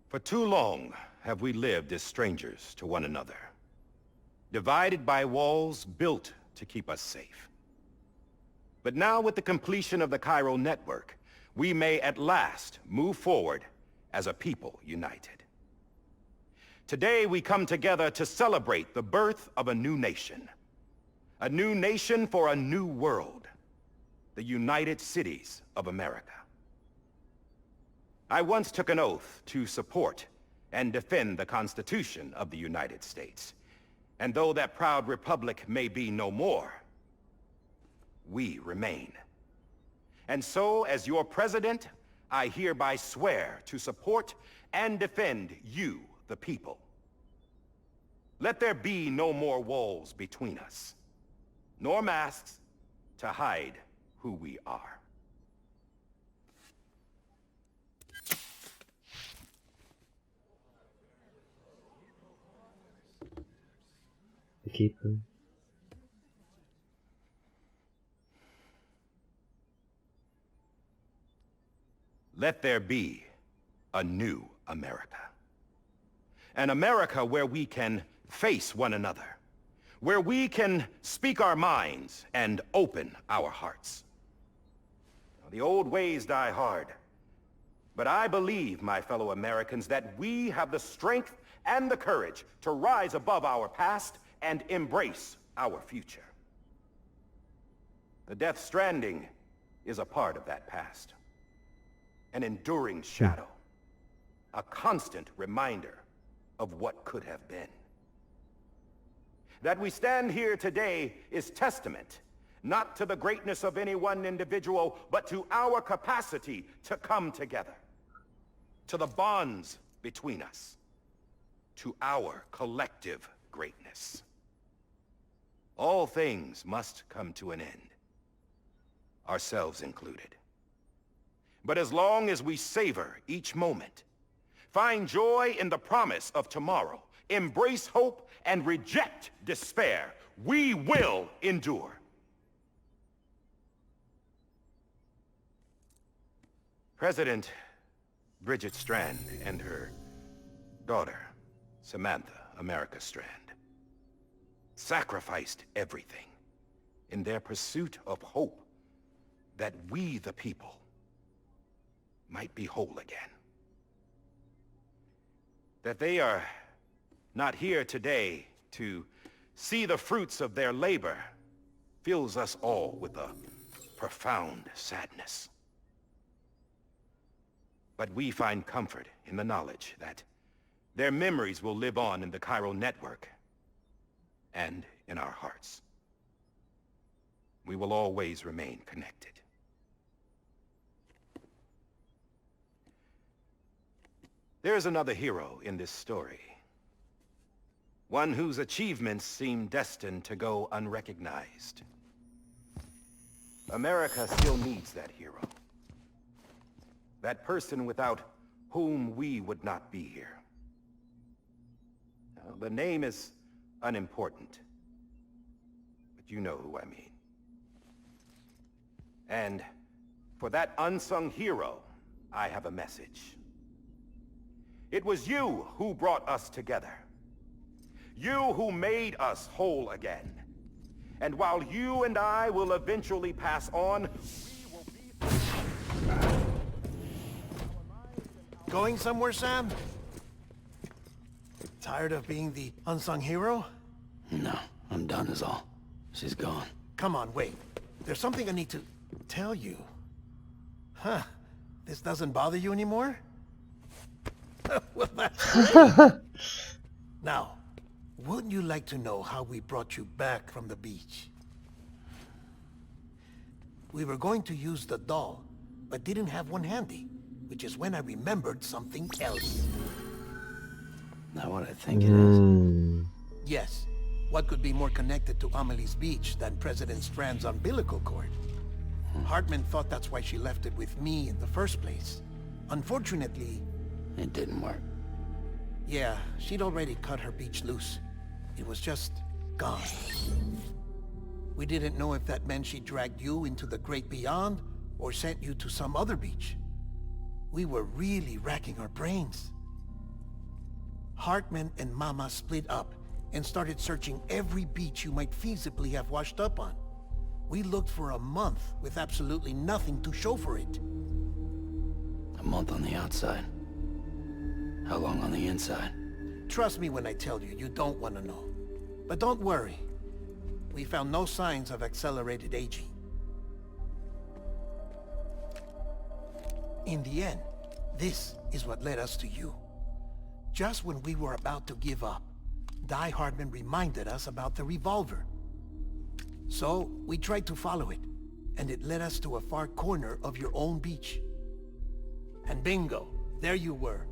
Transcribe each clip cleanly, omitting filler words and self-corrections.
For too long have we lived as strangers to one another, divided by walls built to keep us safe. But now with the completion of the chiral network, we may at last move forward as a people united. Today we come together to celebrate the birth of a new nation. A new nation for a new world. The United Cities of America. I once took an oath to support and defend the Constitution of the United States. And though that proud republic may be no more, we remain. And so, as your president, I hereby swear to support and defend you, the people. Let there be no more walls between us, nor masks to hide who we are. The keeper. Let there be a new America. An America where we can face one another, where we can speak our minds and open our hearts. The old ways die hard, but I believe, my fellow Americans, that we have the strength and the courage to rise above our past and embrace our future. The Death Stranding is a part of that past. An enduring shadow. A constant reminder of what could have been. That we stand here today is testament, not to the greatness of any one individual, but to our capacity to come together. To the bonds between us. To our collective greatness. All things must come to an end, ourselves included. But as long as we savor each moment, find joy in the promise of tomorrow, embrace hope, and reject despair, we will endure. President Bridget Strand and her daughter, Samantha America Strand, sacrificed everything in their pursuit of hope that we, the people, might be whole again. That they are not here today to see the fruits of their labor fills us all with a profound sadness. But we find comfort in the knowledge that their memories will live on in the chiral network and in our hearts. We will always remain connected. There's another hero in this story. One whose achievements seem destined to go unrecognized. America still needs that hero. That person without whom we would not be here. Now, the name is unimportant, but you know who I mean. And for that unsung hero, I have a message. It was you who brought us together. You who made us whole again. And while you and I will eventually pass on, we will be... Going somewhere, Sam? Tired of being the unsung hero? No, I'm done is all. She's gone. Come on, wait. There's something I need to tell you. Huh. This doesn't bother you anymore? Well, that's great. Now, wouldn't you like to know how we brought you back from the beach? We were going to use the doll, but didn't have one handy, which is when I remembered something else. Not what I think it is. Yes. What could be more connected to Amelie's beach than President Strand's umbilical cord? Hartman thought that's why she left it with me in the first place. Unfortunately... It didn't work. Yeah, she'd already cut her beach loose. It was just gone. We didn't know if that meant she dragged you into the great beyond, or sent you to some other beach. We were really racking our brains. Hartman and Mama split up and started searching every beach you might feasibly have washed up on. We looked for a month with absolutely nothing to show for it. A month on the outside. How long on the inside? Trust me when I tell you, you don't want to know. But don't worry. We found no signs of accelerated aging. In the end, this is what led us to you. Just when we were about to give up, Die Hardman reminded us about the revolver. So, we tried to follow it, and it led us to a far corner of your own beach. And bingo, there you were.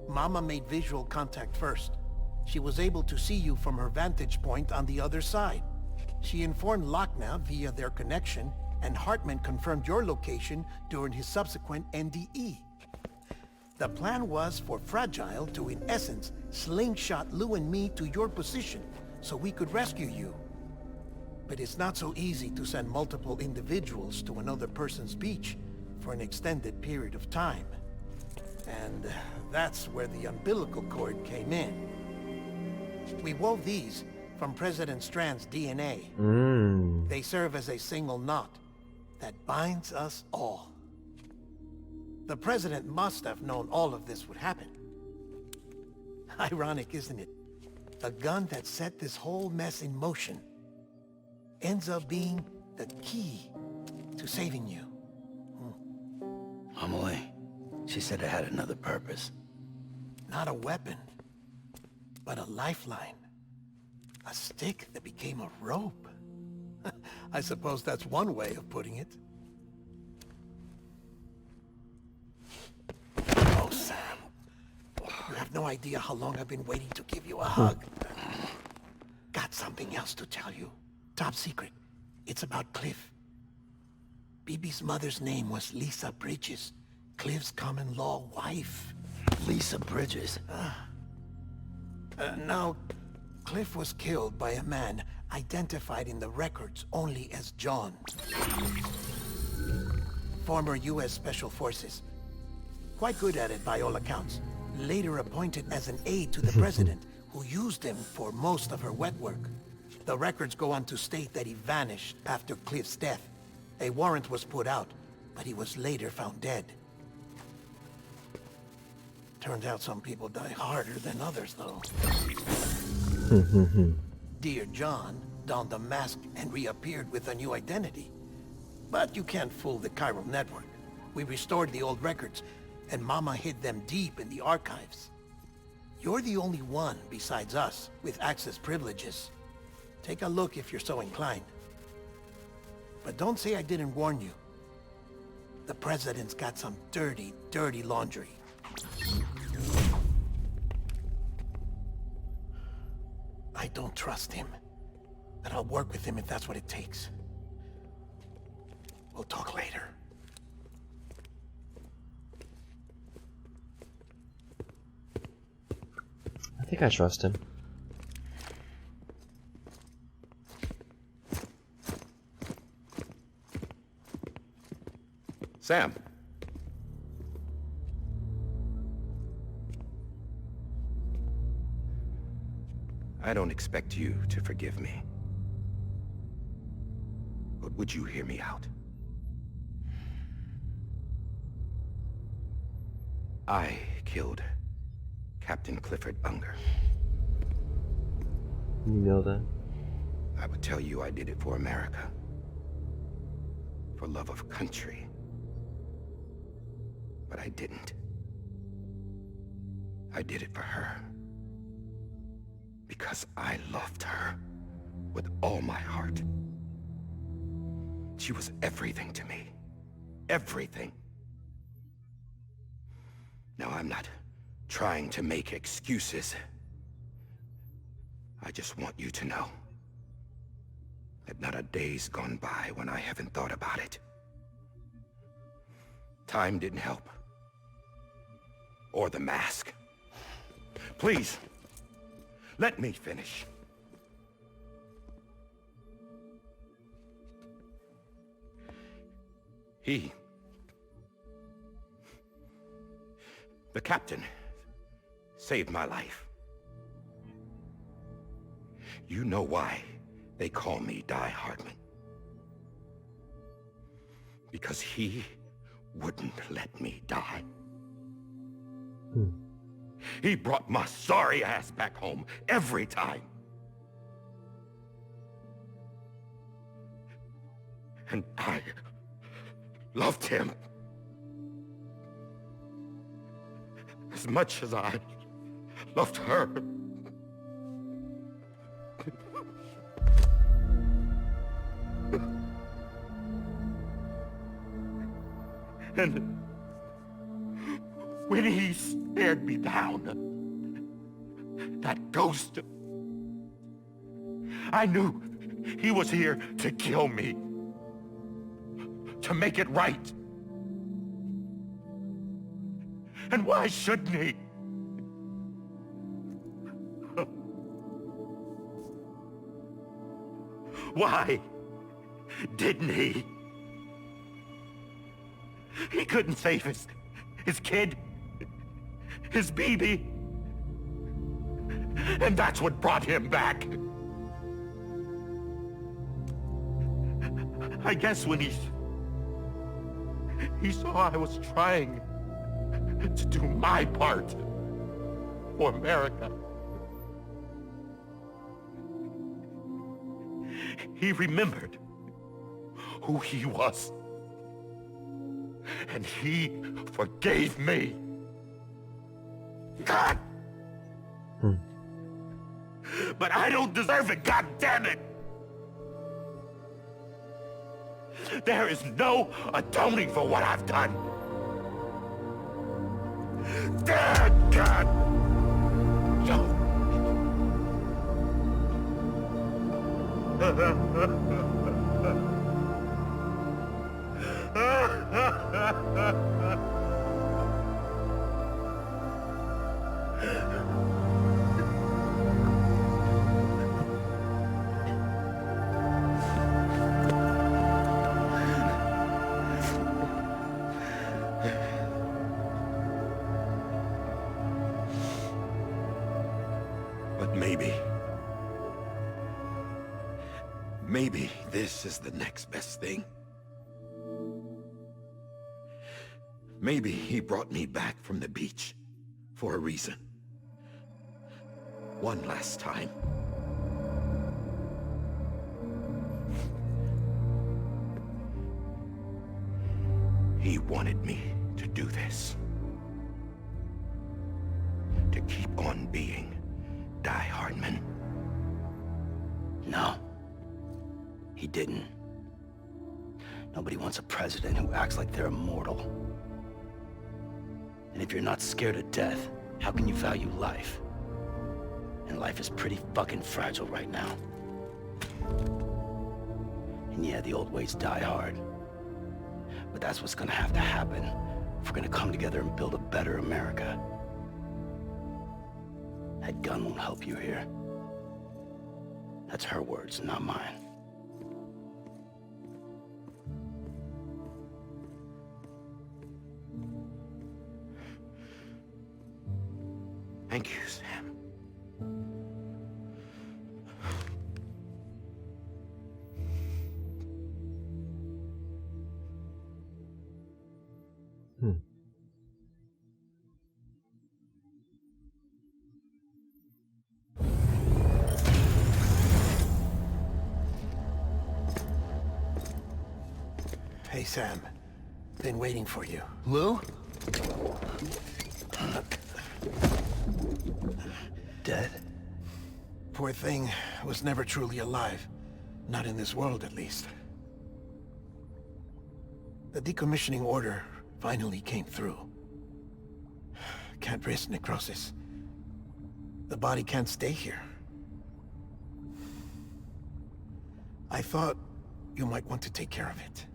Mama made visual contact first. She was able to see you from her vantage point on the other side. She informed Lochna via their connection, and Hartman confirmed your location during his subsequent NDE. The plan was for Fragile to, in essence, slingshot Lou and me to your position, so we could rescue you. But it's not so easy to send multiple individuals to another person's beach for an extended period of time. And that's where the umbilical cord came in. We wove these from President Strand's DNA. They serve as a single knot that binds us all. The President must have known all of this would happen. Ironic, isn't it? The gun that set this whole mess in motion ends up being the key to saving you. Amelie, she said it had another purpose. Not a weapon, but a lifeline. A stick that became a rope. I suppose that's one way of putting it. Oh, Sam. You have no idea how long I've been waiting to give you a hug. Got something else to tell you. Top secret. It's about Cliff. Bibi's mother's name was Lisa Bridges, Cliff's common-law wife. Lisa Bridges. Now, Cliff was killed by a man identified in the records only as John. Former U.S. Special Forces. Quite good at it by all accounts. Later appointed as an aide to the president, who used him for most of her wet work. The records go on to state that he vanished after Cliff's death. A warrant was put out, but he was later found dead. Turns out some people die harder than others, though. Dear John donned a mask and reappeared with a new identity. But you can't fool the chiral network. We restored the old records, and Mama hid them deep in the archives. You're the only one, besides us, with access privileges. Take a look if you're so inclined. But don't say I didn't warn you. The President's got some dirty, dirty laundry. I don't trust him, but I'll work with him if that's what it takes. We'll talk later. I think I trust him. Sam. I don't expect you to forgive me. But would you hear me out? I killed Captain Clifford Unger. You know that? I would tell you I did it for America. For love of country. But I didn't. I did it for her. Because I loved her with all my heart. She was everything to me. Everything. Now, I'm not trying to make excuses. I just want you to know that not a day's gone by when I haven't thought about it. Time didn't help. Or the mask. Please, let me finish. The captain saved my life. You know why they call me Die Hardman. Because he wouldn't let me die. He brought my sorry ass back home every time. And I loved him as much as I loved her. And when he stared me down, that ghost, I knew he was here to kill me, to make it right. And why shouldn't he? Why didn't he? He couldn't save his kid, his baby. And that's what brought him back. I guess when he saw I was trying to do my part for America, he remembered who he was. And he forgave me. God! But I don't deserve it, God damn it! There is no atoning for what I've done. God! But maybe this is the next best thing. Maybe he brought me back from the beach for a reason. One last time. He wanted me to do this. To keep on being Die Hardman. No. He didn't. Nobody wants a president who acts like they're immortal. And if you're not scared of death, how can you value life? And life is pretty fucking fragile right now. And yeah, the old ways die hard. But that's what's gonna have to happen if we're gonna come together and build a better America. That gun won't help you here. That's her words, not mine. Thank you, Sam. Hey, Sam. Been waiting for you. Lou? Dead? Poor thing was never truly alive. Not in this world, at least. The decommissioning order finally came through. Can't risk necrosis. The body can't stay here. I thought you might want to take care of it.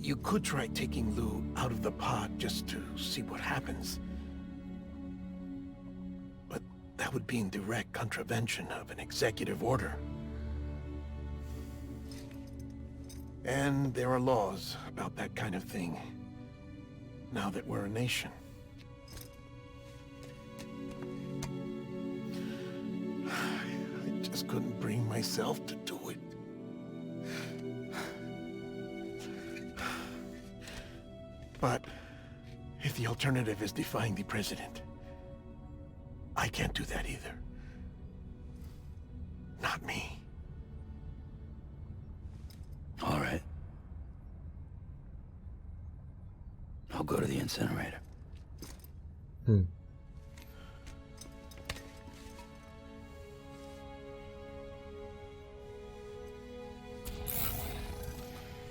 You could try taking Lou out of the pod just to see what happens. But that would be in direct contravention of an executive order. And there are laws about that kind of thing, now that we're a nation. just couldn't bring myself to do it. But if the alternative is defying the president, I can't do that either. Not me. All right. I'll go to the incinerator.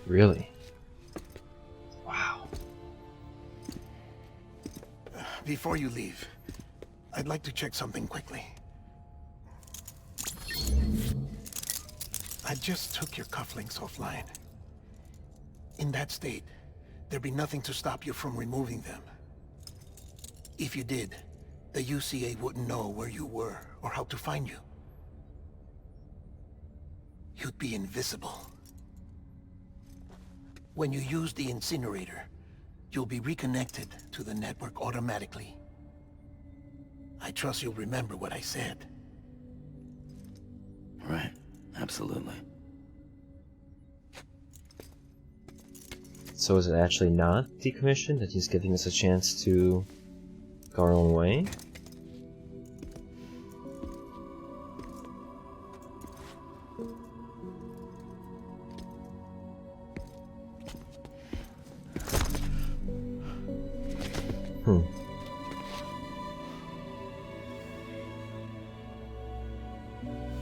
Really? Wow. Before you leave, I'd like to check something quickly. I just took your cufflinks offline. In that state, there'd be nothing to stop you from removing them. If you did, the UCA wouldn't know where you were or how to find you. You'd be invisible. When you use the incinerator, you'll be reconnected to the network automatically. I trust you'll remember what I said. Right. Absolutely. So is it actually not decommissioned, that he's giving us a chance to go our own way?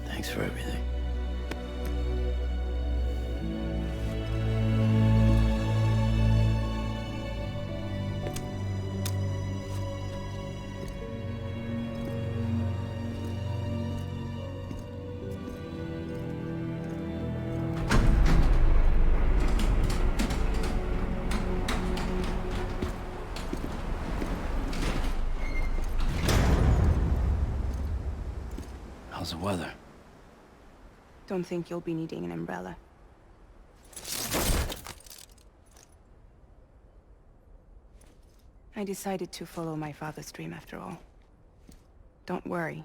Thanks for everything. How's the weather? Don't think you'll be needing an umbrella. I decided to follow my father's dream after all. Don't worry,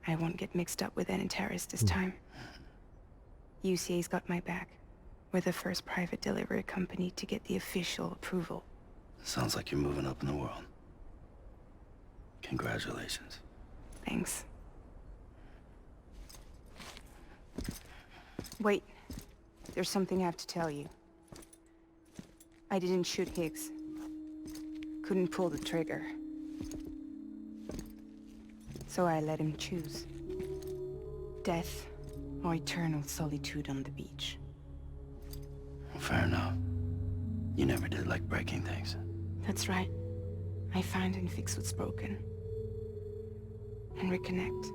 I won't get mixed up with any terrorists this time. UCA's got my back. We're the first private delivery company to get the official approval. Sounds like you're moving up in the world. Congratulations. Thanks. Wait, there's something I have to tell you. I didn't shoot Higgs. Couldn't pull the trigger. So I let him choose. Death or eternal solitude on the beach. Fair enough. You never did like breaking things. That's right. I find and fix what's broken. And reconnect.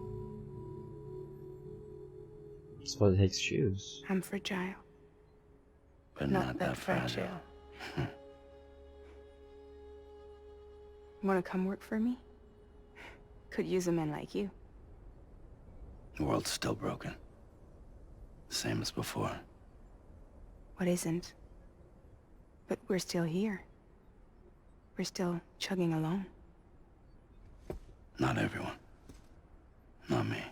That's what Higgs choose. I'm fragile. But not that fragile. Wanna come work for me? Could use a man like you. The world's still broken. Same as before. What isn't? But we're still here. We're still chugging along. Not everyone. Not me.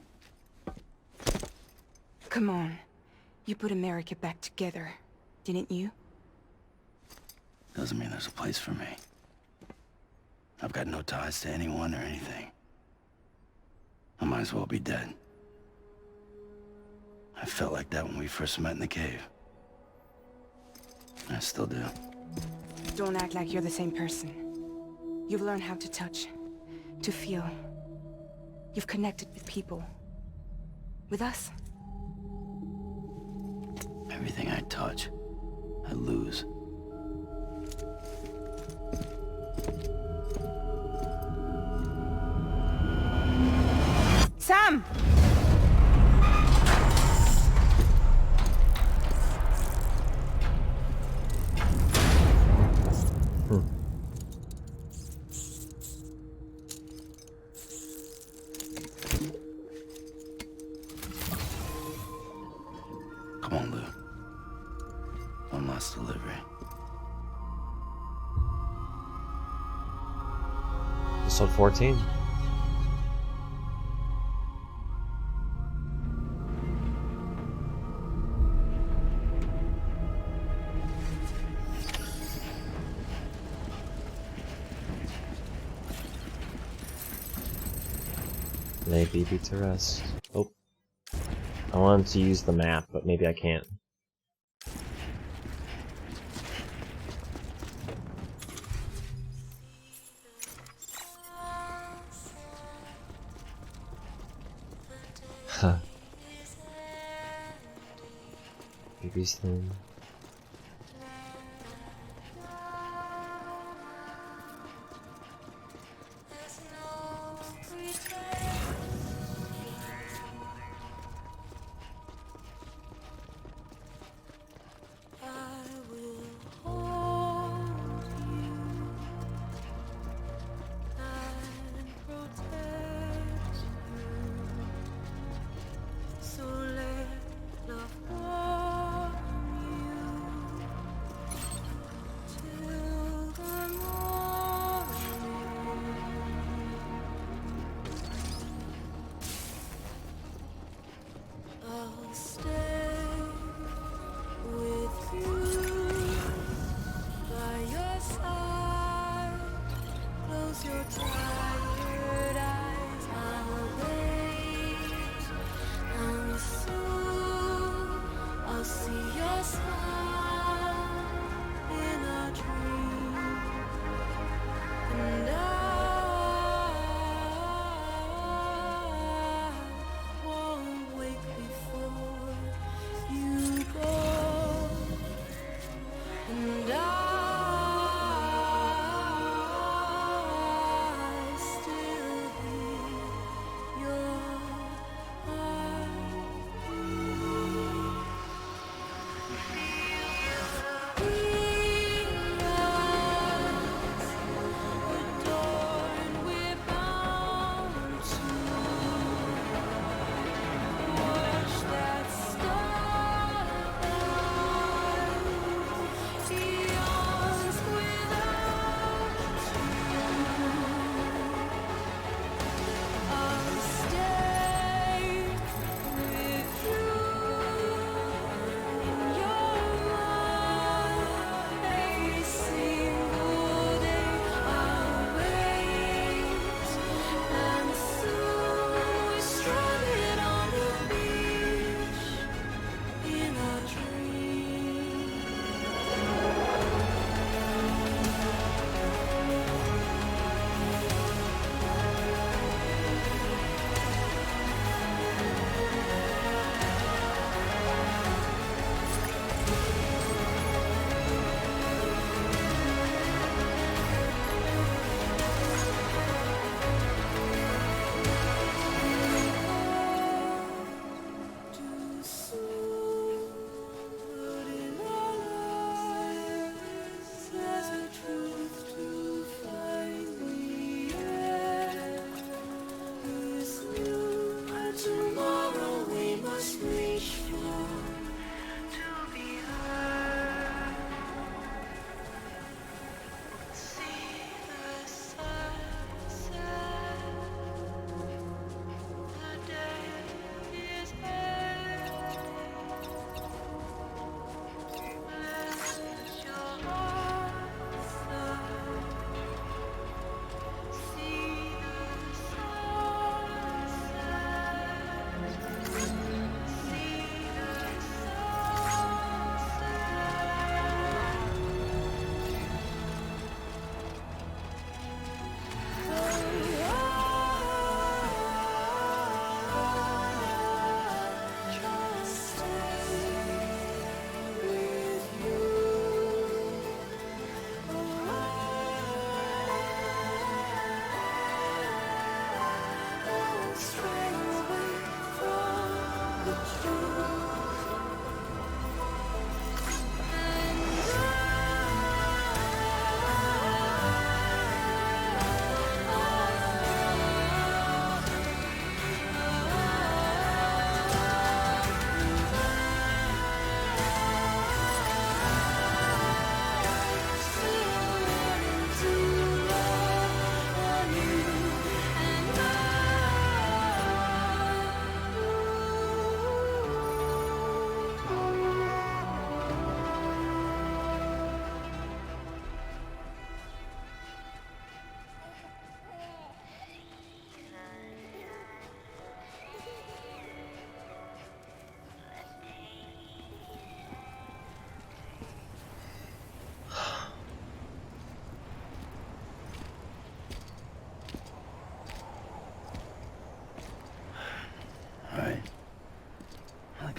Come on. You put America back together, didn't you? Doesn't mean there's a place for me. I've got no ties to anyone or anything. I might as well be dead. I felt like that when we first met in the cave. I still do. Don't act like you're the same person. You've learned how to touch, to feel. You've connected with people. With us. Everything I touch, I lose. Sam! Come on, Lou. One last delivery. Episode 14. Lay BB to rest. Oh. I wanted to use the map, but maybe I can't. Huh. BB's thing.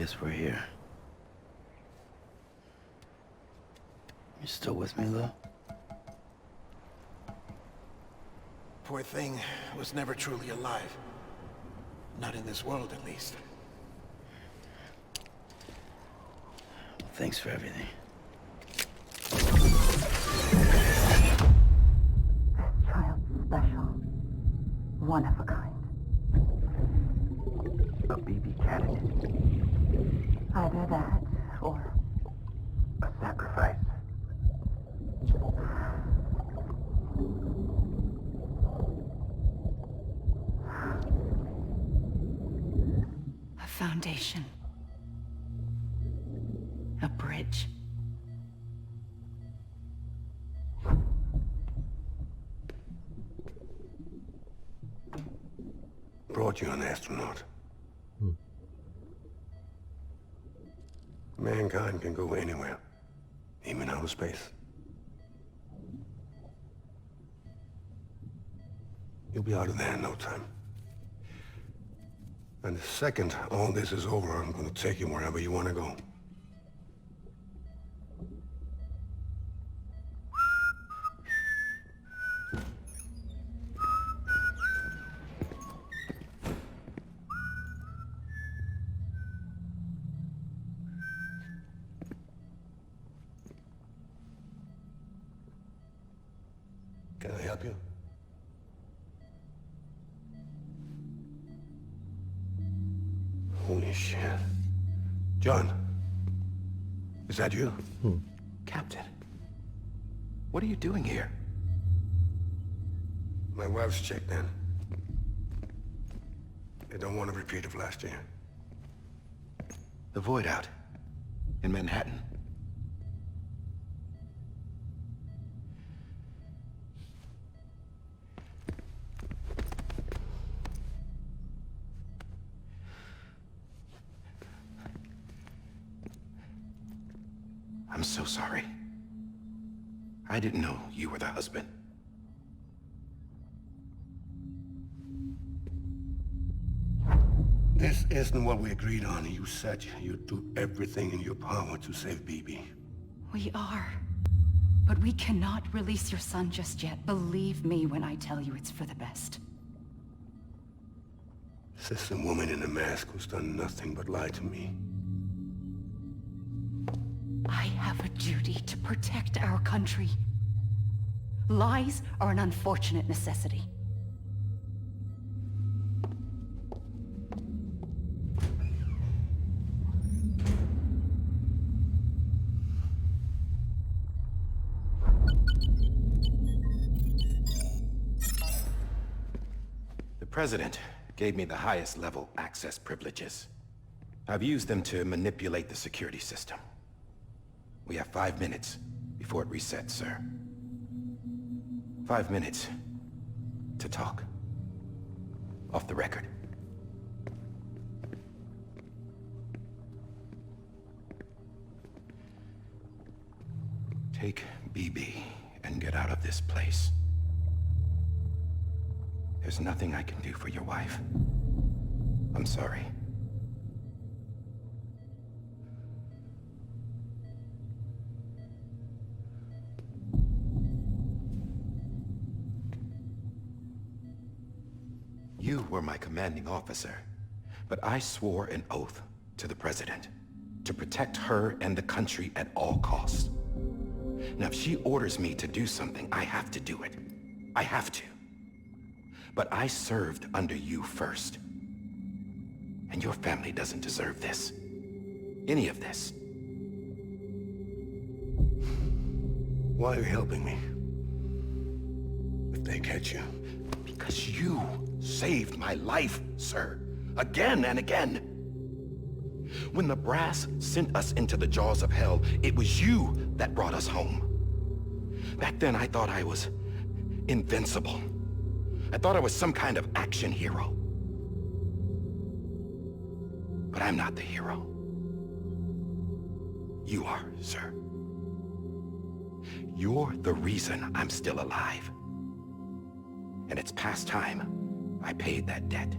guess we're here. You still with me, Lou? Poor thing was never truly alive. Not in this world, at least. Thanks for everything. Child's special. One of a kind. A BB candidate. Either that, or A sacrifice. a foundation. A bridge. Brought you an astronaut. Mankind can go anywhere, even outer space. You'll be out of there in no time. And the second all this is over, I'm gonna take you wherever you want to go. Can I help you? Holy shit. John, is that you? Captain, what are you doing here? My wife's checked in. They don't want a repeat of last year. The void out in Manhattan. I'm so sorry. I didn't know you were the husband. This isn't what we agreed on. You said you'd do everything in your power to save BB. We are. But we cannot release your son just yet. Believe me when I tell you it's for the best. This is a woman in a mask who's done nothing but lie to me. I have a duty to protect our country. Lies are an unfortunate necessity. The President gave me the highest level access privileges. I've used them to manipulate the security system. We have 5 minutes before it resets, sir. 5 minutes to talk. Off the record. Take BB and get out of this place. There's nothing I can do for your wife. I'm sorry. You were my commanding officer, but I swore an oath to the President to protect her and the country at all costs. Now, if she orders me to do something, I have to do it. I have to. But I served under you first. And your family doesn't deserve this. Any of this. Why are you helping me? If they catch you. Because you saved my life, sir. Again and again. When the brass sent us into the jaws of hell, it was you that brought us home. Back then, I thought I was invincible. I thought I was some kind of action hero. But I'm not the hero. You are, sir. You're the reason I'm still alive. And it's past time I paid that debt.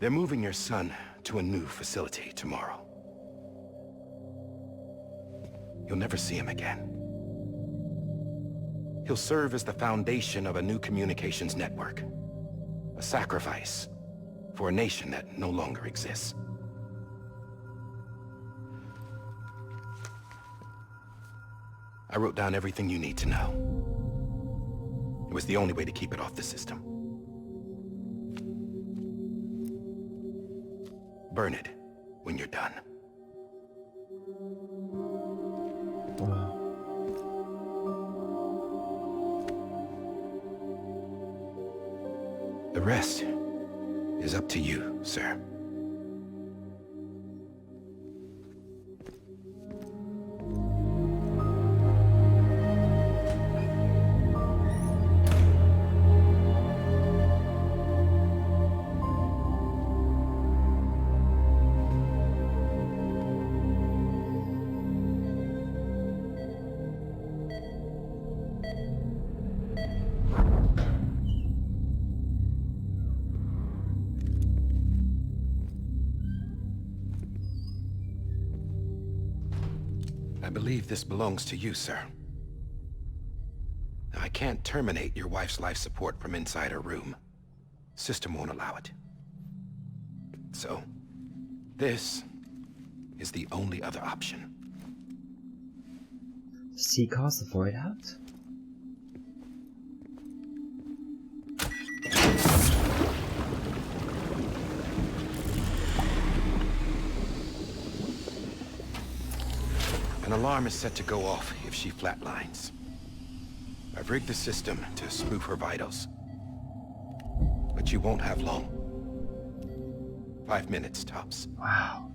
They're moving your son to a new facility tomorrow. You'll never see him again. He'll serve as the foundation of a new communications network. A sacrifice for a nation that no longer exists. I wrote down everything you need to know. It was the only way to keep it off the system. Burn it when you're done. Wow. The rest is up to you, sir. I believe this belongs to you, sir. I can't terminate your wife's life support from inside her room. System won't allow it. So, this is the only other option. Does he cause the void out? An alarm is set to go off if she flatlines. I've rigged the system to spoof her vitals. But you won't have long. 5 minutes tops. Wow.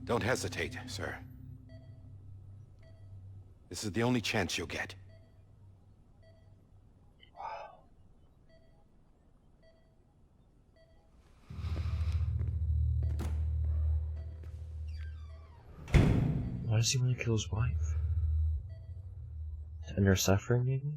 Don't hesitate, sir. This is the only chance you'll get. Why does he want to kill his wife? To end her suffering, maybe?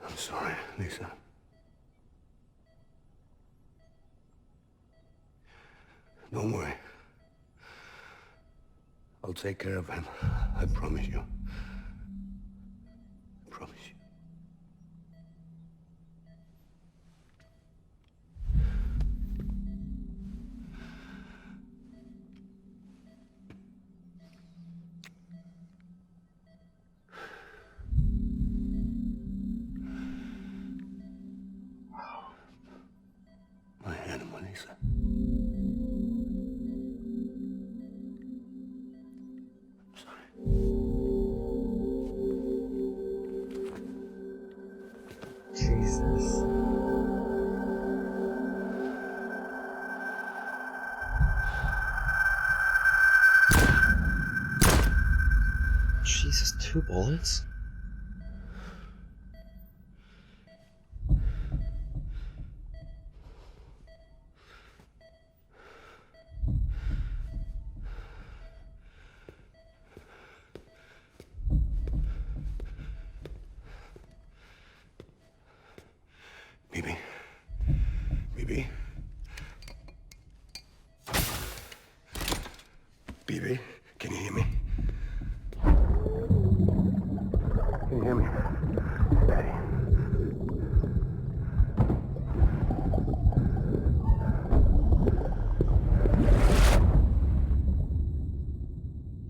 I'm sorry, Lisa. Don't worry. I'll take care of him. I promise you. I promise you. My animal, Lisa. I'm sorry. Jesus. Jesus, 2 bullets? Bibi? Bibi? Bibi? Can you hear me? Can you hear me? Daddy.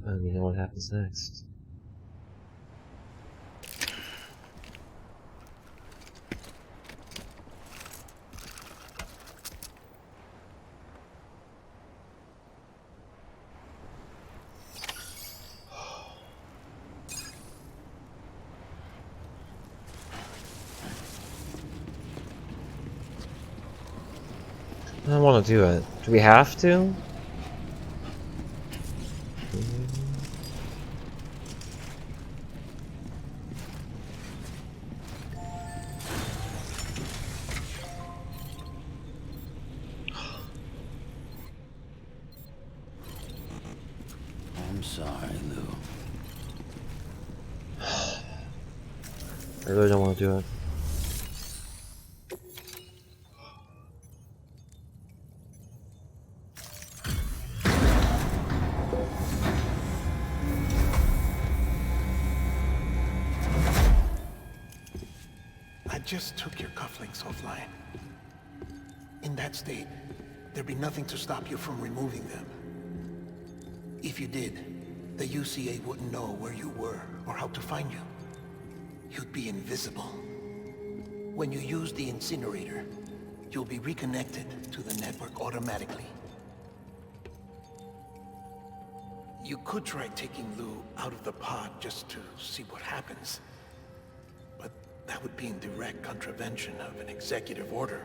And you know what happens next. I don't want to do it. Do we have to? I'm sorry, Lou. I really don't want to do it. I just took your cufflinks offline. In that state, there'd be nothing to stop you from removing them. If you did, the UCA wouldn't know where you were or how to find you. You'd be invisible. When you use the incinerator, you'll be reconnected to the network automatically. You could try taking Lou out of the pod just to see what happens. But that would be in direct contravention of an executive order.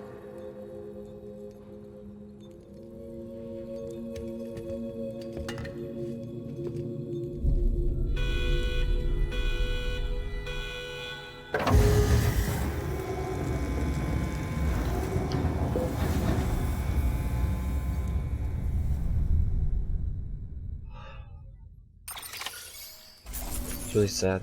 It's really sad.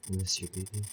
I miss you, baby.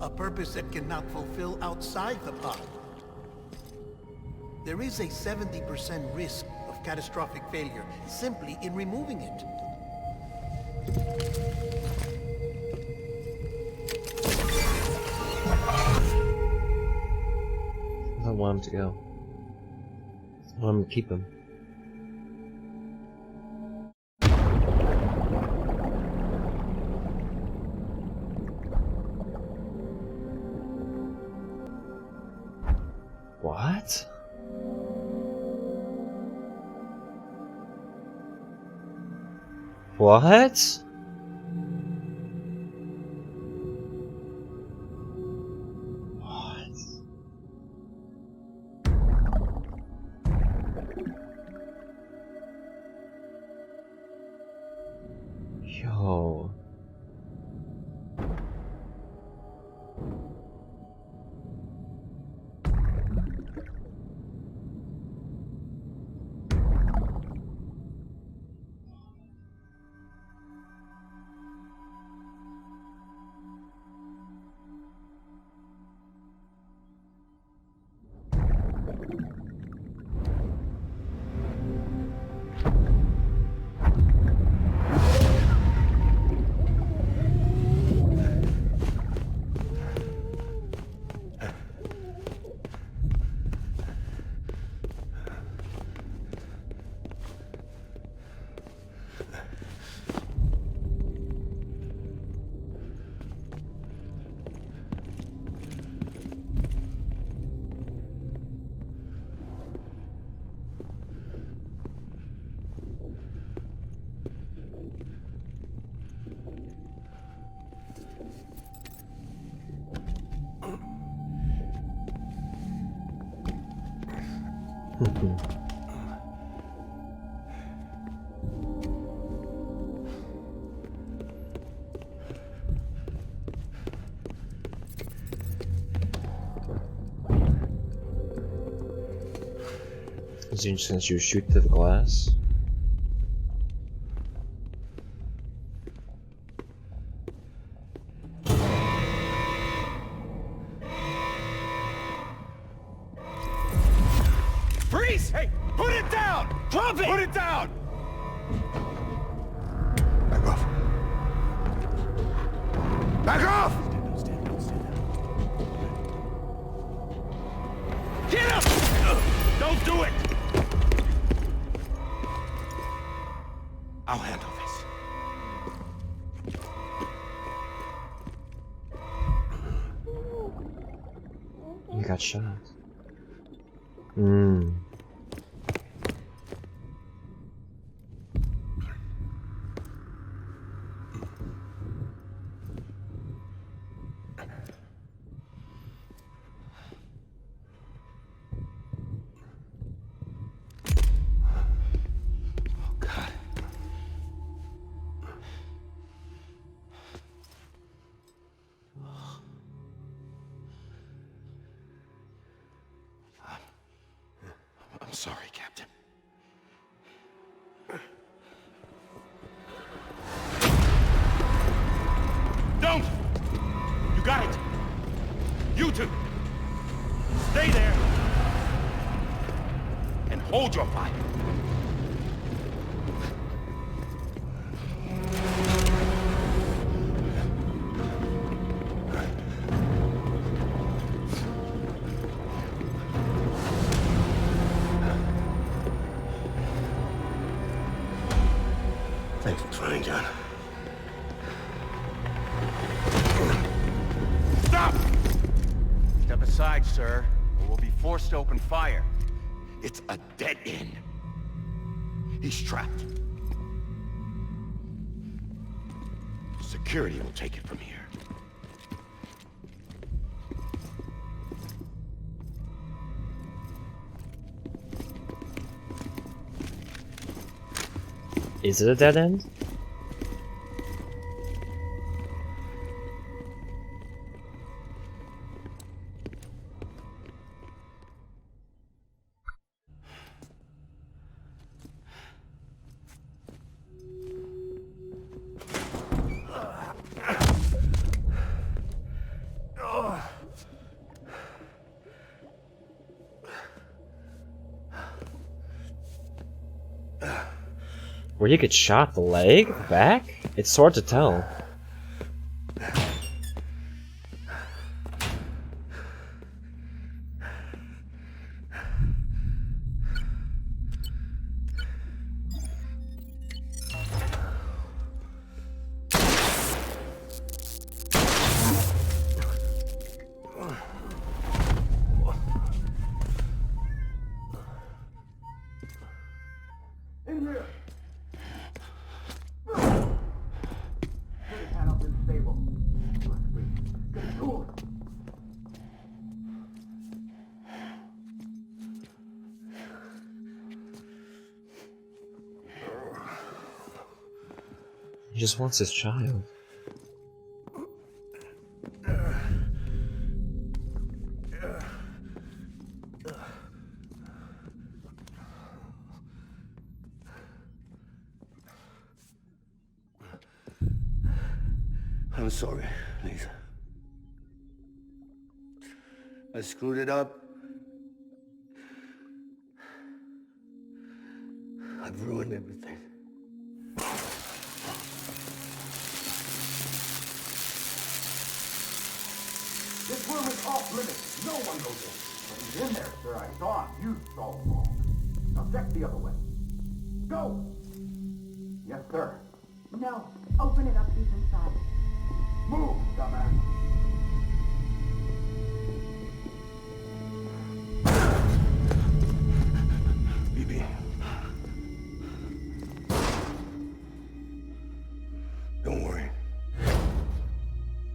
A purpose that cannot fulfill outside the pod. There is a 70% risk of catastrophic failure simply in removing it. I don't want him to go. I want him to keep him. What? What? What? Yo. Is he just gonna shoot through the glass? Freeze! Hey, put it down! Drop it! Put it down! Back off. Back off! Get up! Don't do it! I'll handle this. You got shot. Hmm. Oh, God. I'm sorry, Captain. Don't! You got it! You two! Stay there! And hold your fire! Thanks for trying, John. Stop! Step aside, sir, or we'll be forced to open fire. It's a dead end. He's trapped. Security will take it from here. Is it a dead end? Where you get shot? The leg? The back? It's hard to tell. He just wants his child. I'm sorry, Lisa. I screwed it up. I've ruined everything. This room is off limits. No one goes in. But he's in there, sir. I saw him. You saw him wrong. Now check the other way. Go! Yes, sir. No. Open it up. He's inside. Move, dumbass. BB. Don't worry.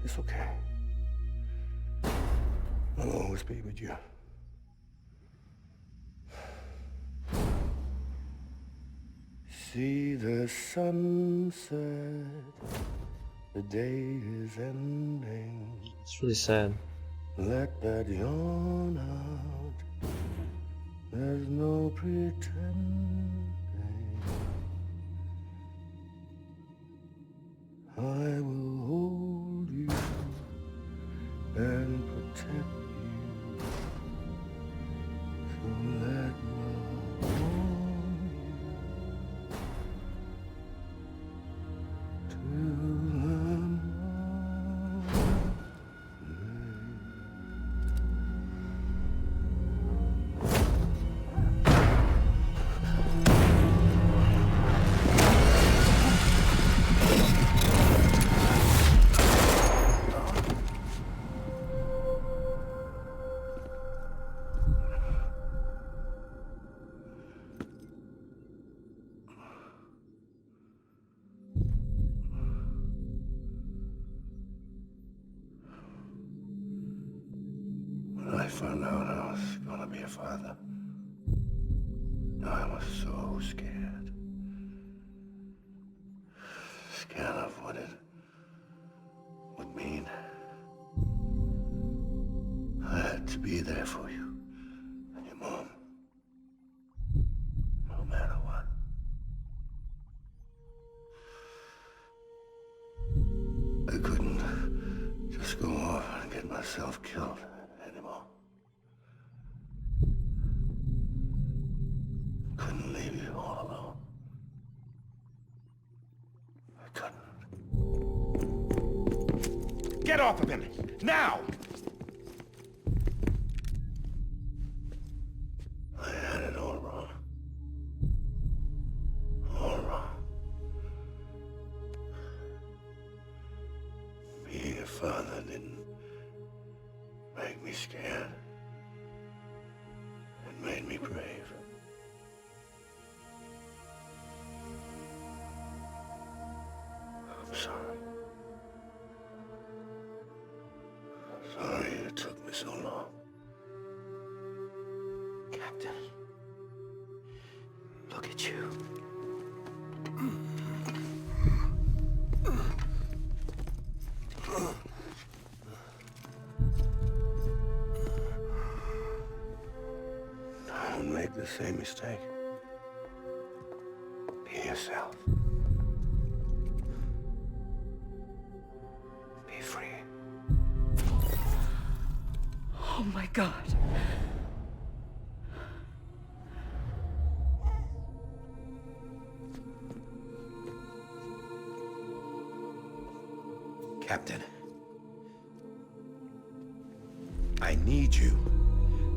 It's okay. I'll always be with you. See the sunset. The day is ending. It's really sad. Let that yawn out. There's no pretending. I will hold you and protect you. So let love warm you till I'm When I found out I was gonna be a father, I was so scared. Scared of what it would mean. I had to be there for you and your mom, no matter what. I couldn't just go off and get myself killed anymore. Couldn't leave you all alone. I couldn't. Get off of him! Now! I had it all wrong. All wrong. Being a father didn't make me scared. It made me brave. I'm sorry. Sorry it took me so long. Captain, look at you. Don't make the same mistake. Be yourself. Be free. Oh my God. Captain, I need you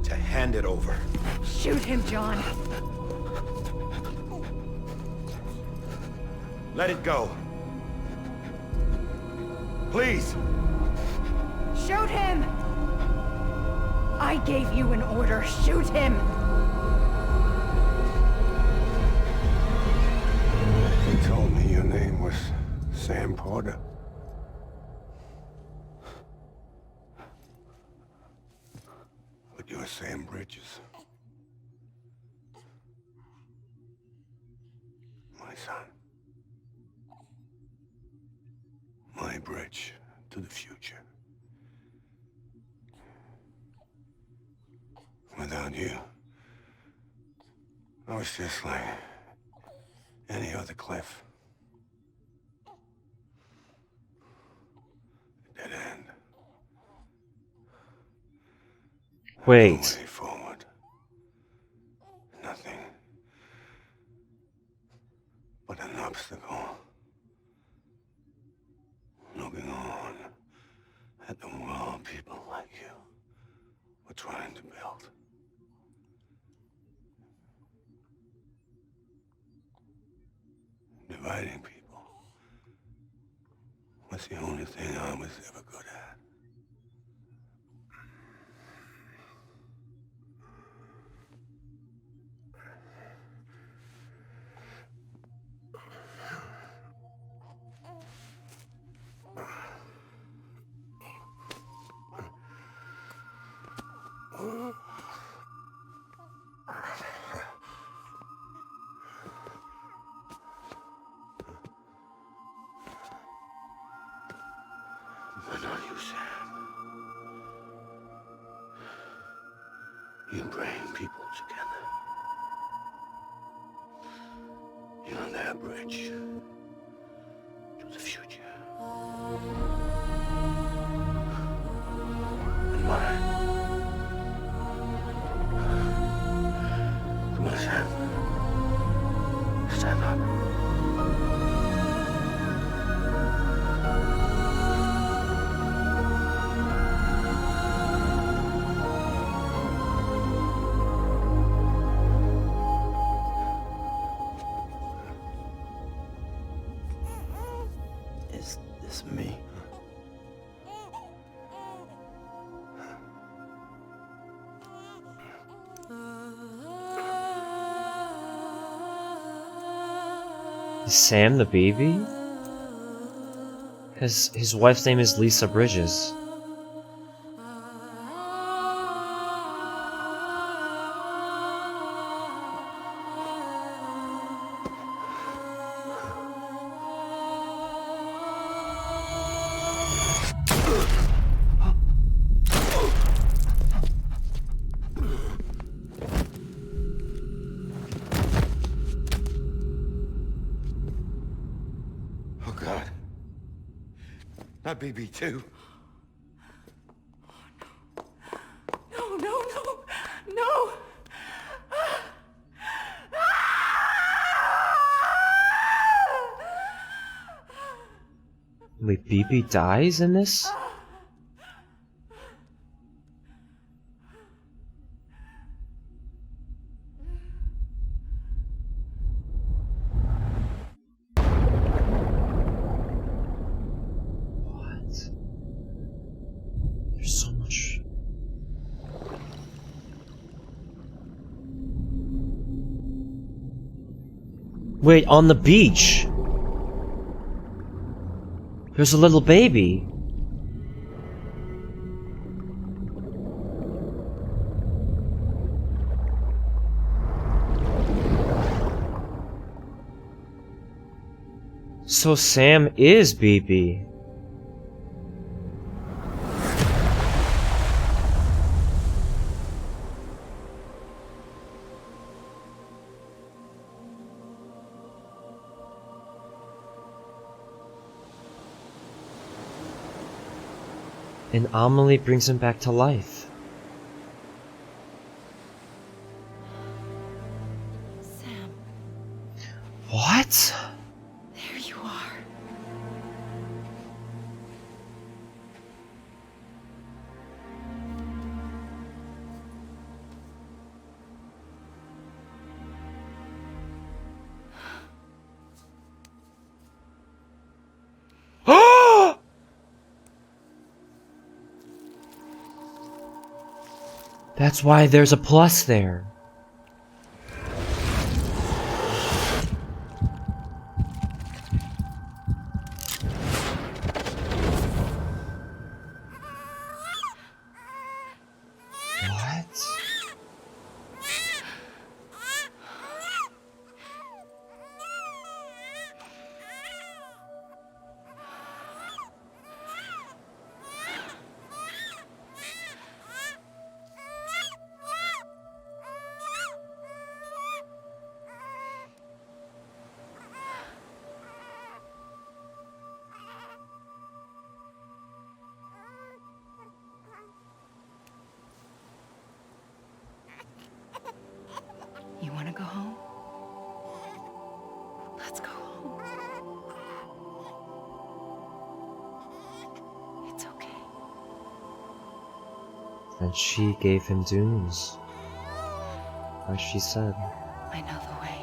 to hand it over. Shoot him, John. Let it go. Please. Shoot him! I gave you an order. Shoot him! You told me your name was Sam Porter. But you're Sam Bridges. My son. My bridge to the future. Without you, I was just like any other Cliff. Dead end. Wait. No way forward. Nothing but an obstacle. Looking on at the world people like you were trying to build. Dividing people was the only thing I was ever good at. But not you, Sam. You bring people together. that bridge to the future. And mine. Come on, Sam. Stand up. Is this me? Is Sam the baby? His wife's name is Lisa Bridges. Oh, God. Not BB too. No, no, no, no! Wait, BB dies in this? What? There's so much. Wait, on the beach! There's a little baby. So Sam is BB. And Amelie brings him back to life. Sam, What? there you are. That's why there's a plus there. What? You want to go home? Let's go home. It's okay. And she gave him dunes. Like she said. I know the way.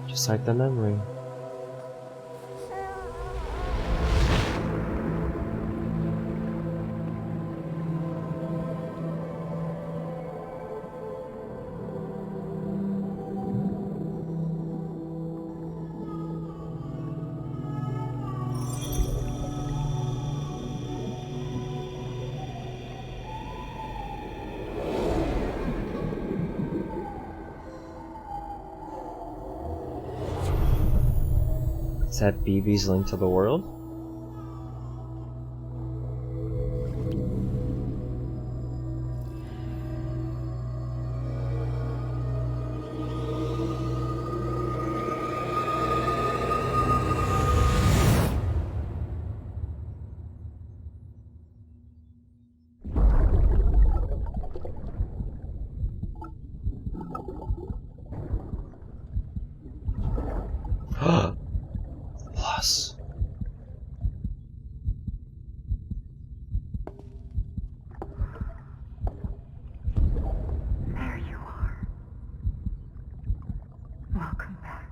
Just like the memory. that BB's link to the world? Plus. There you are. Welcome back.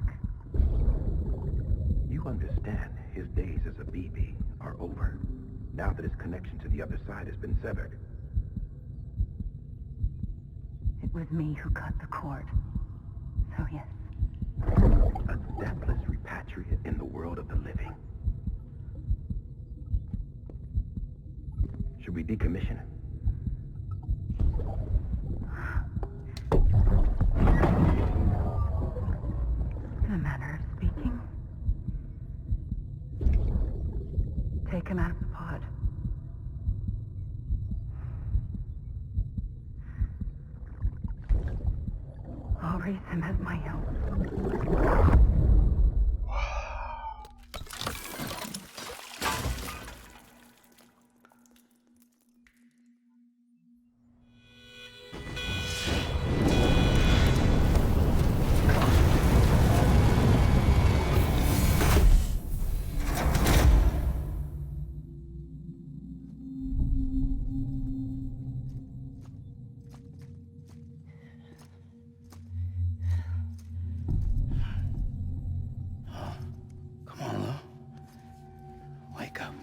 You understand his days as a BB are over, now that his connection to the other side has been severed. It was me who cut the cord. So yes. A deathless repatriate in the world of the living. Should we decommission him? In a manner of speaking. Take him out of the pod. I'll raise him as my own. Come on, Lou. Wake up.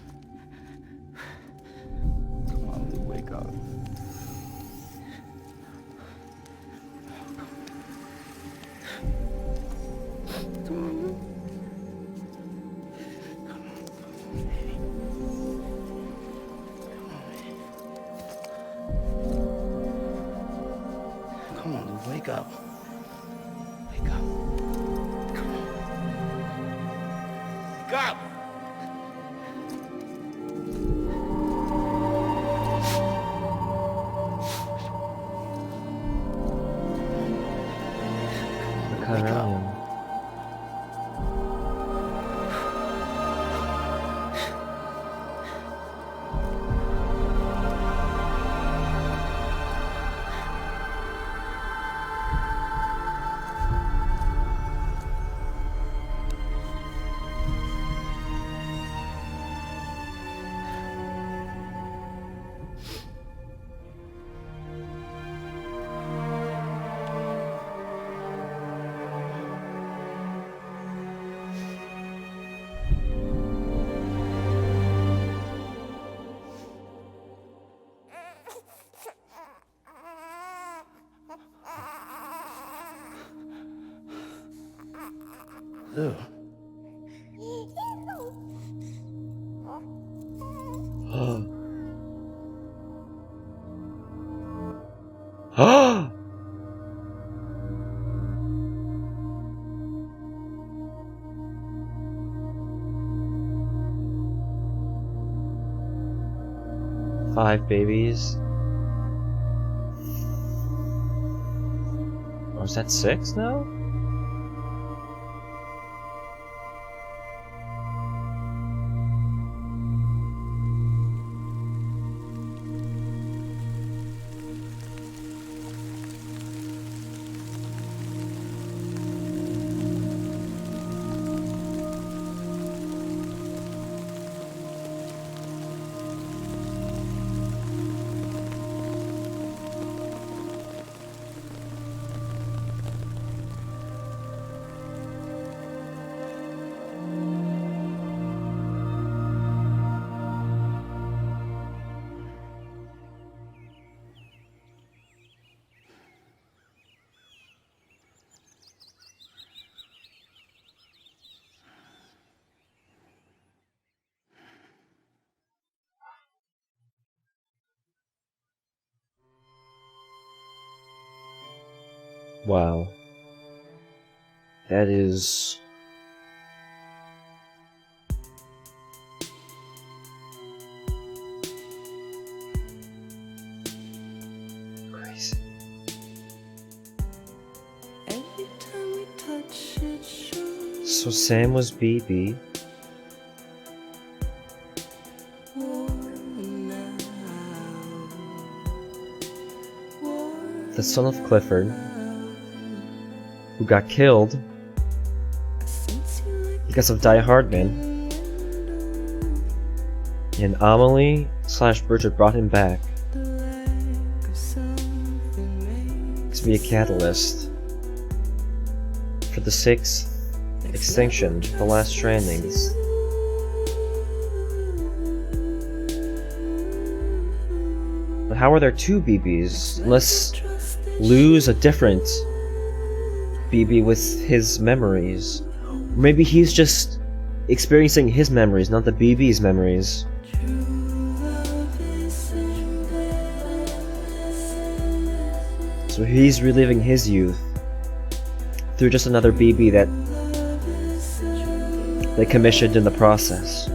Come on, Lou, wake up. Come on, Lou. Come on, baby. Come on, Lou, wake up. Wake up. Come on. Wake up! The Chiralium. Lou. Oh! 5 babies. Or is that 6 now? Wow. That is So Sam was BB. The son of Clifford, who got killed because of Die Hardman, and Amelie / Bridget brought him back to be a catalyst for the 6th extinction, the last strandings. But how are there 2 BBs? Unless Lou's a different BB with his memories. Maybe he's just experiencing his memories, not the BB's memories. So he's reliving his youth through just another BB that they commissioned in the process.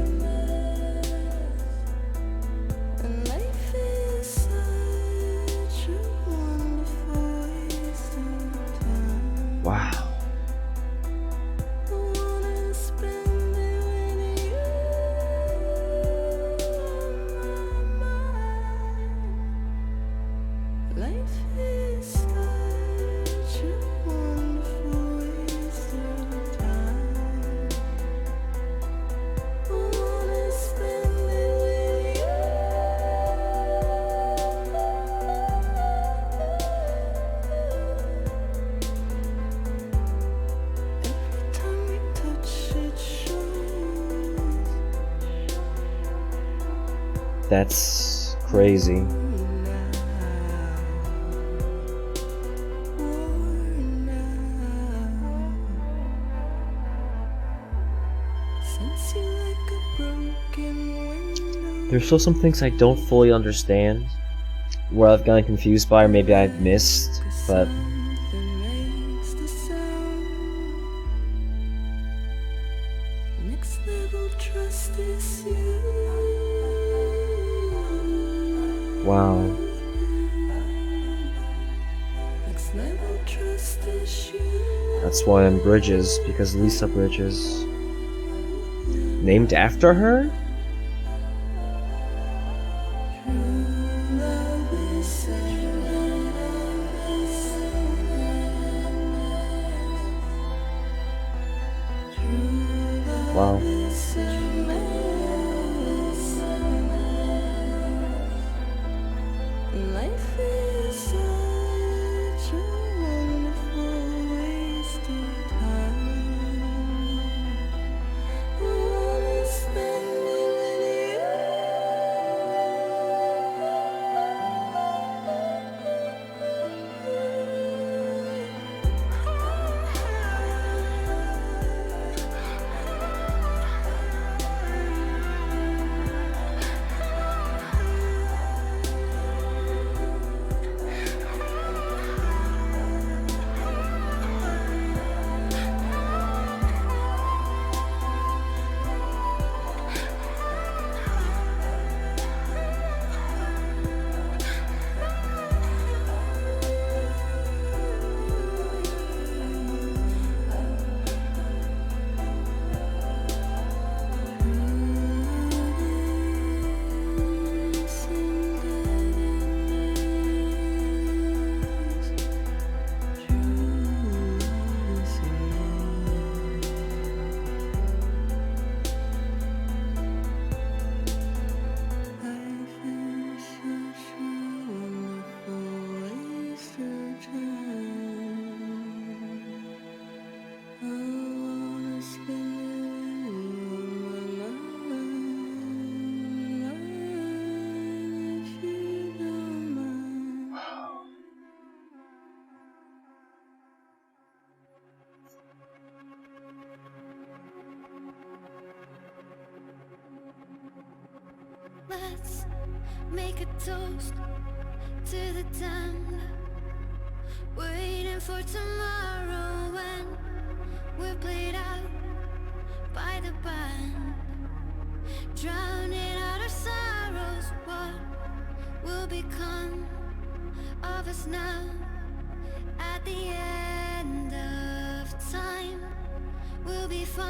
Wow. That's crazy. There's still some things I don't fully understand, where I've gotten confused by, or maybe I've missed, but wow. That's why I'm Bridges, because Lisa Bridges. Named after her? Wow. Let's make a toast to the damned, waiting for tomorrow when we're played out by the band, drowning out our sorrows. What will become of us now at the end of time? We'll be fine.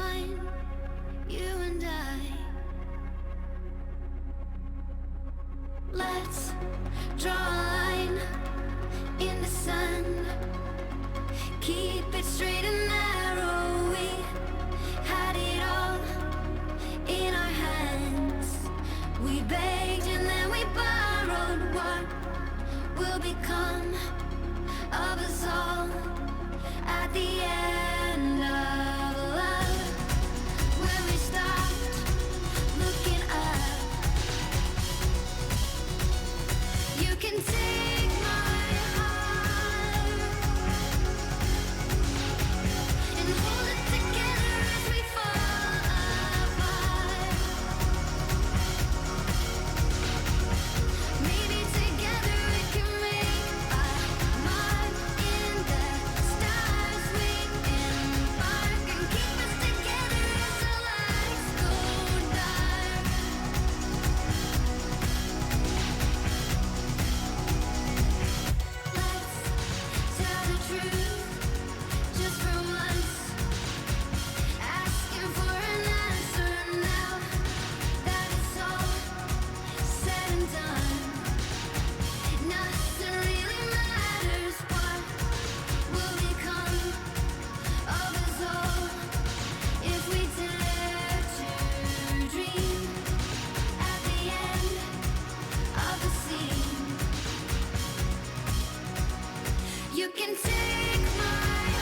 can take my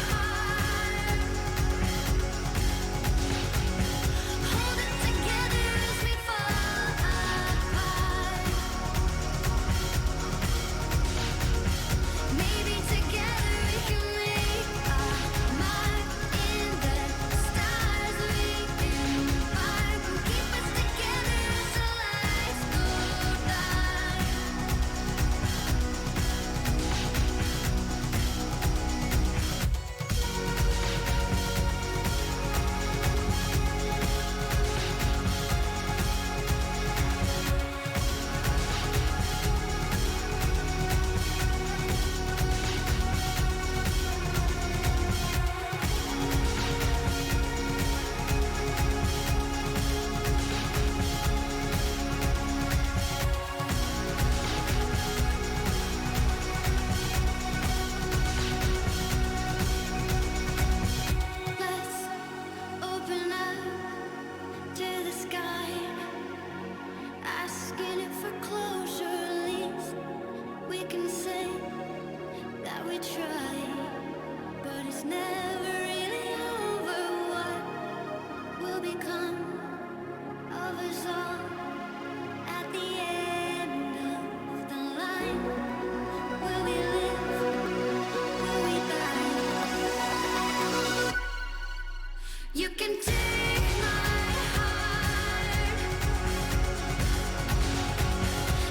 heart, hold it together as we fall apart. Maybe together we can make a mark in the stars. We embark and keep us together as the lights go dark. Let's open up to the sky, asking it for closure. At least we can say that we tried, but it's never really over. What will become of us all at the end of the line? Will we live? Will we die? You can take my heart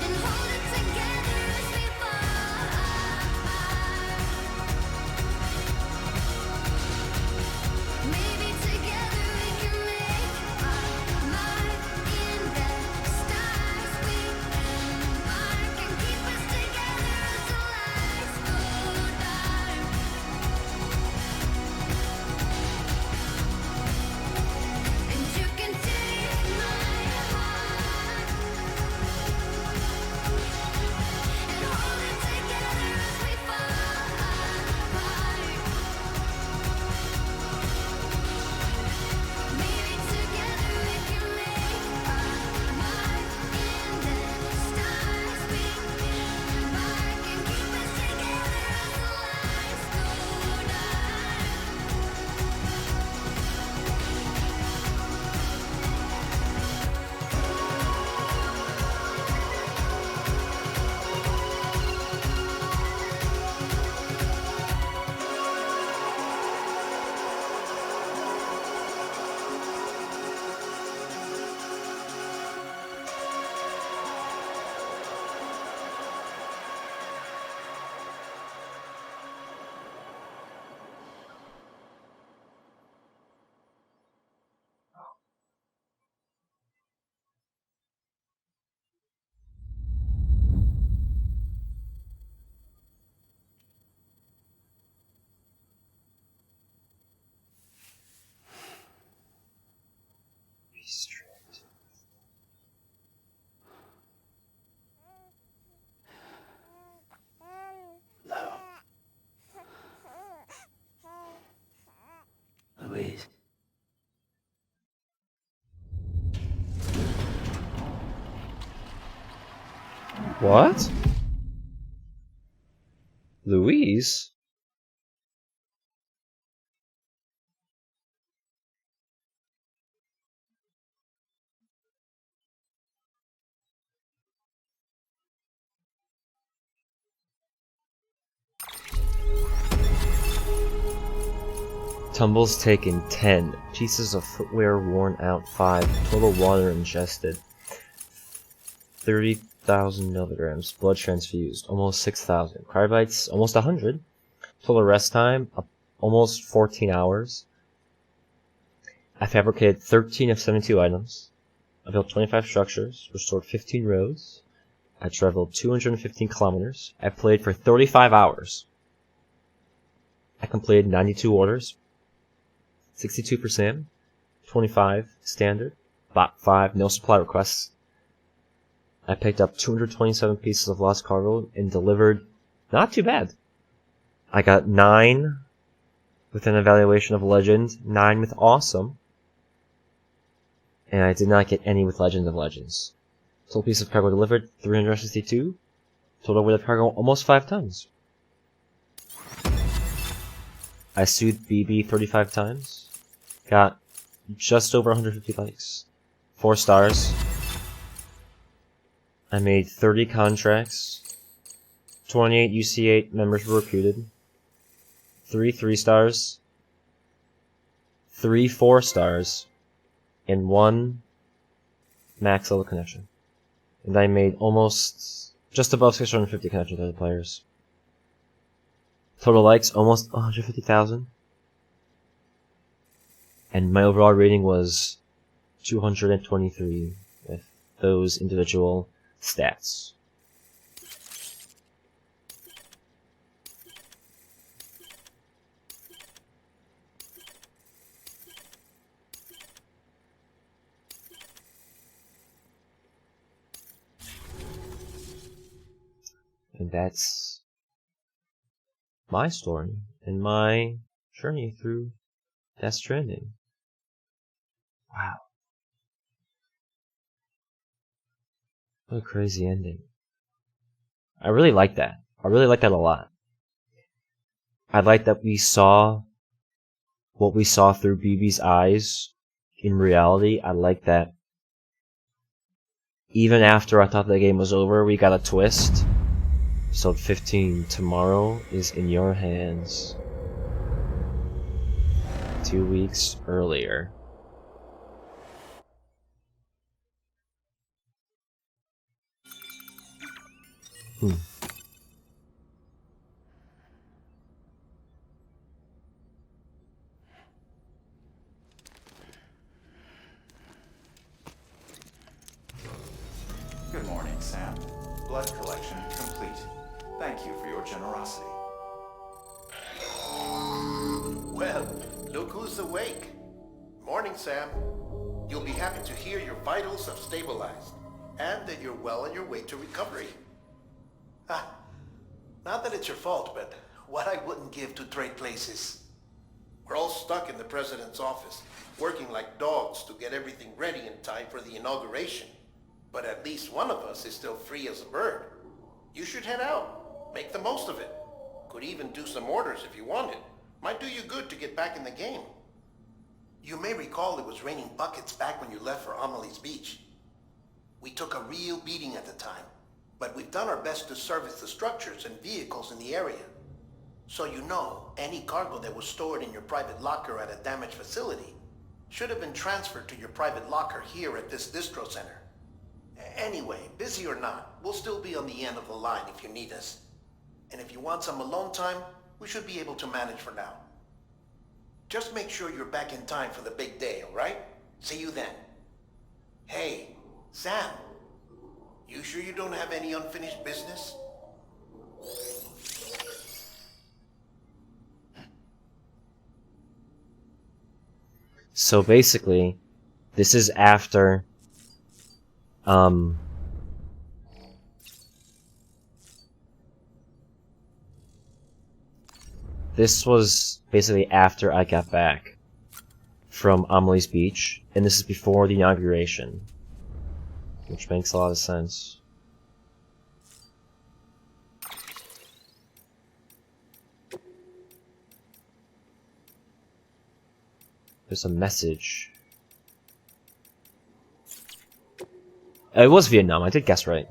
and hold it together as we fall apart. Maybe together we can make a mark in the stars. We embark and keep us together as the lights go dark. And you can take my heart and hold it together as we fall apart. Maybe together we can make a mark in the stars. We embark and keep us together as the lights go dark. Louise. What? Louise? Tumbles taken 10. Pieces of footwear worn out 5. Total water ingested 30,000 milligrams. Blood transfused almost 6,000. Cryobites almost 100. Total rest time almost 14 hours. I fabricated 13 of 72 items. I built 25 structures. Restored 15 roads. I traveled 215 kilometers. I played for 35 hours. I completed 92 orders. 62%, 25 standard, bot 5, no supply requests. I picked up 227 pieces of lost cargo and delivered not too bad. I got 9 with an evaluation of legend, 9 with awesome, and I did not get any with legend of legends. Total piece of cargo delivered 362, total weight of cargo almost 5 tons. I sued BB 35 times. Got just over 150 likes. 4 stars. I made 30 contracts. 28 UC8 members were reputed. 3 3 stars. 3 4 stars. And 1 max level connection. And I made almost just above 650 connections with other players. Total likes almost 150,000. And my overall rating was 223 with those individual stats. And that's my story and my journey through Death Stranding. Wow. What a crazy ending. I really like that. I really like that a lot. I like that we saw what we saw through BB's eyes in reality. I like that even after I thought the game was over, we got a twist. Episode 15, tomorrow is in your hands. 2 weeks earlier. Good morning, Sam. Blood collection complete. Thank you for your generosity. Well, look who's awake. Morning, Sam. You'll be happy to hear your vitals have stabilized, and that you're well on your way to recovery. Not that it's your fault, but what I wouldn't give to trade places. We're all stuck in the president's office, working like dogs to get everything ready in time for the inauguration. But at least one of us is still free as a bird. You should head out. Make the most of it. Could even do some orders if you wanted. Might do you good to get back in the game. You may recall it was raining buckets back when you left for Amelie's Beach. We took a real beating at the time, but we've done our best to service the structures and vehicles in the area. So you know, any cargo that was stored in your private locker at a damaged facility should have been transferred to your private locker here at this distro center. Anyway, busy or not, we'll still be on the end of the line if you need us. And if you want some alone time, we should be able to manage for now. Just make sure you're back in time for the big day, alright? See you then. Hey, Sam. You sure you don't have any unfinished business? So basically, this is after this was basically after I got back from Amelie's Beach, and this is before the inauguration, which makes a lot of sense. There's a message. It was Vietnam, I did guess right.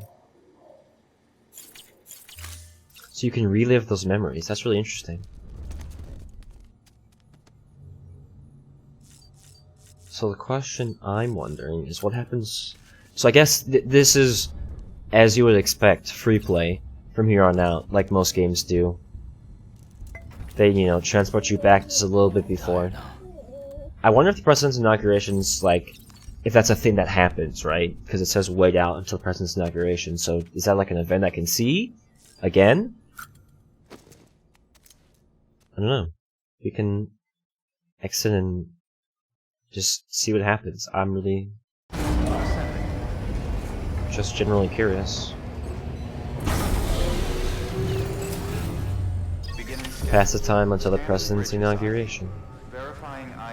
So you can relive those memories, that's really interesting. So the question I'm wondering is what happens... So I guess this is, as you would expect, free play from here on out, like most games do. They, you know, transport you back just a little bit before. I wonder if the president's inauguration's like... if that's a thing that happens, right? Because it says wait out until the president's inauguration, so is that like an event I can see? Again? I don't know. We can exit and just see what happens. I'm really just generally curious. Pass the time until the president's inauguration.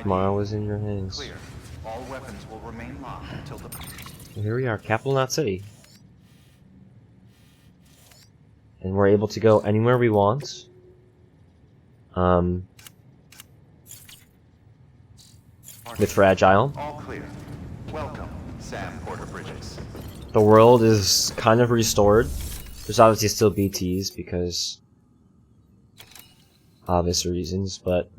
Tomorrow is in your hands. All weapons will remain locked until the... Well, here we are, Capital Knot City. And we're able to go anywhere we want. with Fragile. All clear. Welcome, Sam Porter-Bridges. The world is kind of restored. There's obviously still BTs because obvious reasons, but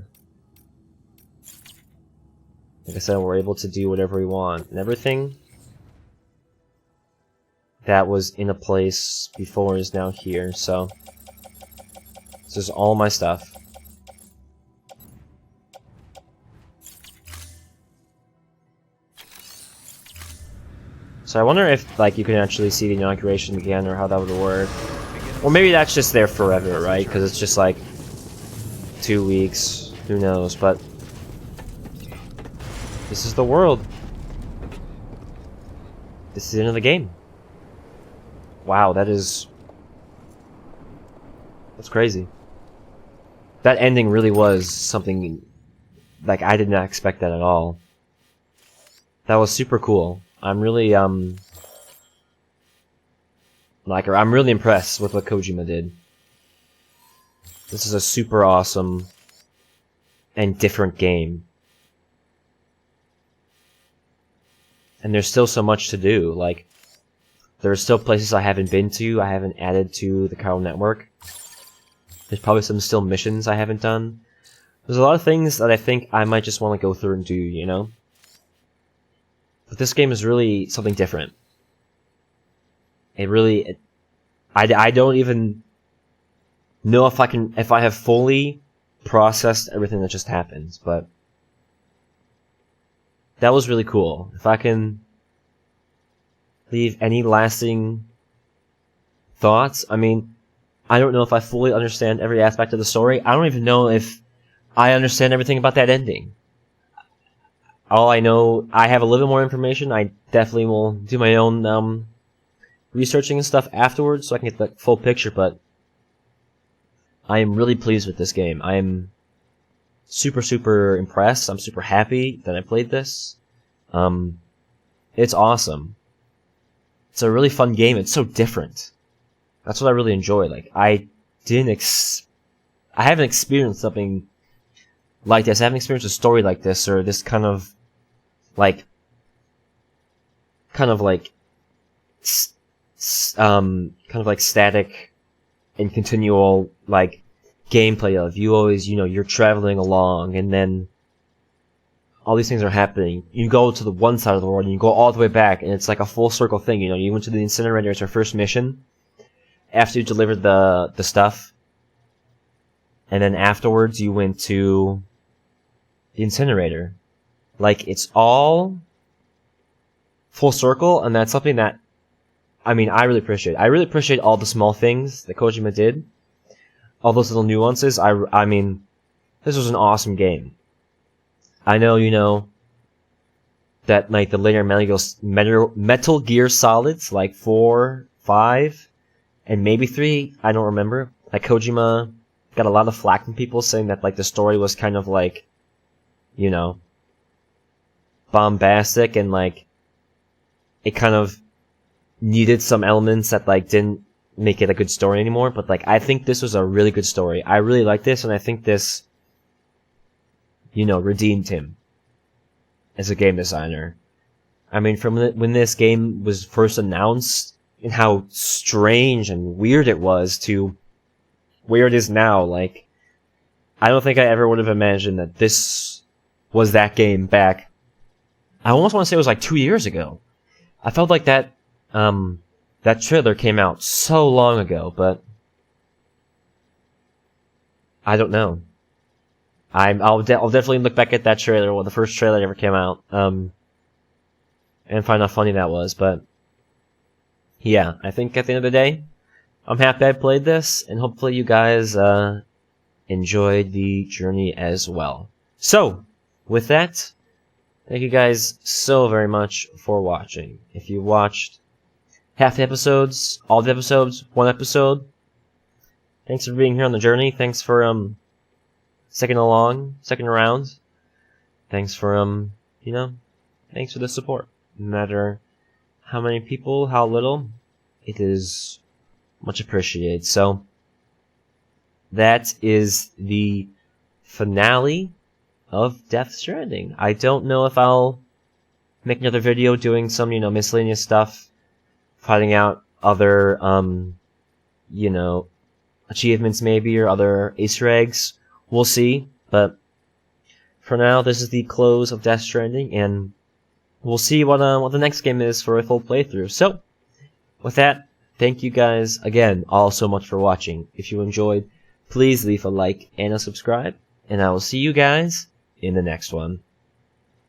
like I said, we're able to do whatever we want. And everything that was in a place before is now here, so this is all my stuff. So I wonder if, like, you can actually see the inauguration again, or how that would work. Or maybe that's just there forever, right? Because it's just like 2 weeks, who knows, but this is the world. This is the end of the game. Wow, that's crazy. That ending really was something, like, I did not expect that at all. That was super cool. I'm really, I'm really impressed with what Kojima did. This is a super awesome and different game. And there's still so much to do. Like, there's still places I haven't been to, I haven't added to the Chiral Network. There's probably some still missions I haven't done. There's a lot of things that I think I might just want to go through and do, you know? But this game is really something different. I don't even know if I have fully processed everything that just happened, but that was really cool. If I can leave any lasting thoughts, I mean, I don't know if I fully understand every aspect of the story. I don't even know if I understand everything about that ending. All I know, I have a little bit more information. I definitely will do my own researching and stuff afterwards so I can get the full picture, but I am really pleased with this game. I am super, super impressed. I'm super happy that I played this. It's awesome. It's a really fun game. It's so different. That's what I really enjoy. Like, I haven't experienced something like this. I haven't experienced a story like this, or this kind of static and continual, like, gameplay of you always, you know, you're traveling along and then all these things are happening. You go to the one side of the world and you go all the way back, and it's like a full circle thing, you know. You went to the incinerator as your first mission after you delivered the stuff, and then afterwards you went to the incinerator. Like, it's all full circle, and that's something that, I mean, I really appreciate. I really appreciate all the small things that Kojima did. All those little nuances. I mean, this was an awesome game. I know, you know, that, like, the later Metal Gear Solids, like 4, 5, and maybe 3, I don't remember. Like, Kojima got a lot of flack from people saying that, like, the story was kind of, like, you know, bombastic, and, like, it kind of needed some elements that, like, didn't make it a good story anymore. But, like, I think this was a really good story. I really like this, and I think this, you know, redeemed him as a game designer. I mean, from when this game was first announced, and how strange and weird it was, to where it is now, like, I don't think I ever would have imagined that this was that game back. I almost want to say it was like 2 years ago. I felt like that trailer came out so long ago, but I don't know. I'll definitely look back at that trailer, when the first trailer ever came out, and find how funny that was. But yeah, I think at the end of the day, I'm happy I played this, and hopefully you guys enjoyed the journey as well. So, with that, thank you guys so very much for watching. If you watched half the episodes, all the episodes, one episode, thanks for being here on the journey. Thanks for sticking around. Thanks for you know, thanks for the support. No matter how many people, how little, it is much appreciated. So that is the finale of Death Stranding. I don't know if I'll make another video doing some, you know, miscellaneous stuff, finding out other, you know, achievements maybe, or other Easter eggs. We'll see, but for now, this is the close of Death Stranding, and we'll see what the next game is for a full playthrough. So, with that, thank you guys again all so much for watching. If you enjoyed, please leave a like and a subscribe, and I will see you guys in the next one.